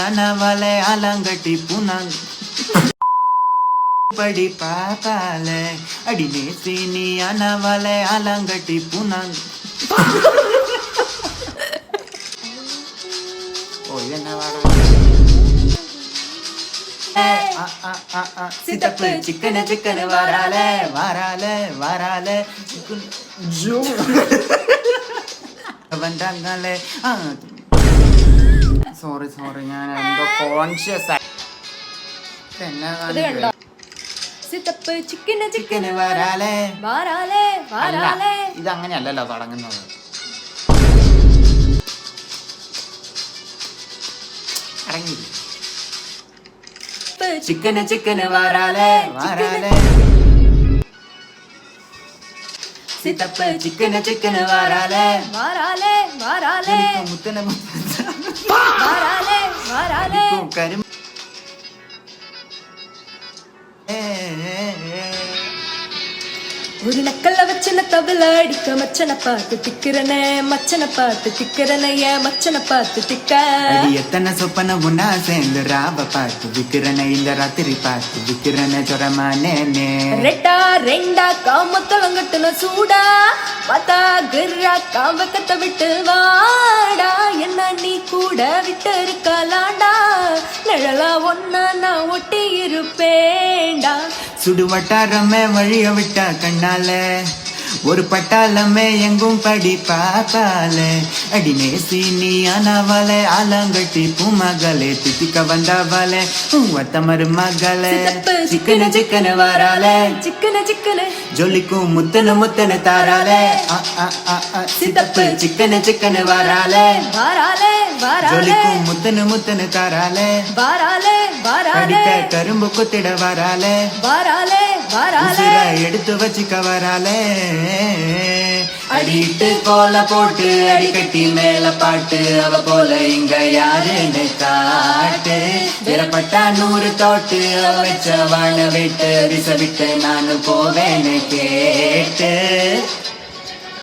அனவலை அலங்கட்டி புனங் படி பாப்பால அடி நேசி நீ அனவலை அலங்கட்டி புனங் சித்தப்பு சிக்கன சிக்கன வாரால வாரால வாரால வந்தாங்களே സോറി സോറി ഞാൻ എന്തോ കോൺഷ്യസ് സിത്തപ്പ് ചിക്കന ചിക്കന് വാരാലേ വാരാലേ വാരാലേ ഇത് അങ്ങനെയല്ലല്ലോ തുടങ്ങുന്നത് ഇറങ്ങി ചിക്കന് ചിക്കന് വാരാലേ വാരാലേ സിത്തപ്പ് ചിക്കന് ചിക്കന് വാരാലേ വാരാലേ വാരാലേ മുത്തന വാരാലേ വാരാലേ കരും ஒரு நக்கல்ல வச்சன தவில அடிக்க மச்சனை பார்த்து திக்கிறனே மச்சனை பார்த்து திக்கிறனைய மச்சனை பார்த்து திக்க எத்தனை சொப்பன உன்னா சேர்ந்து ராவ பார்த்து விக்கிறன இந்த ராத்திரி பார்த்து விக்கிறன சொரமானே ரெட்டா ரெண்டா காமத்தலங்கட்டுன சூடா பார்த்தா கிர்ரா காவக்கத்தை விட்டு வாடா என்ன நீ கூட விட்டு இருக்கலாண்டா நிழலா ஒன்னா நான் ஒட்டி இருப்பேண்டா சுடு வட்டாரமே வழிய விட்டா கண்ணால ஒரு பட்டாளமே எங்கும் படி பாப்பால அடி நேசி நீ அனவலை அலங்கட்டி பூமகளே தித்திக்க வந்தவளே ஒத்த மருமகளே சிக்கன சிக்கன வாராலே சிக்கன சிக்கன ஜொலிக்கும் முத்தன முத்தன தாராலே சித்தப்பு சிக்கன சிக்கன வாராலே வாராலே வாராலே ஜொலிக்கும் முத்தன முத்தன தாராலே வாராலே வாராலே கரும்பு கொத்திட வாராலே வாராலே வாராலே எடுத்து வச்சுக்க வராலே அடிட்டு கோல போட்டு அடி கட்டி மேல பாட்டு அவ போல இங்க யாருன்னு காட்டு விரப்பட்டா 100 தோட்டு அவ வச்ச வாழ விட்டு விச விட்டு நானும் போவேன்னு கேட்டு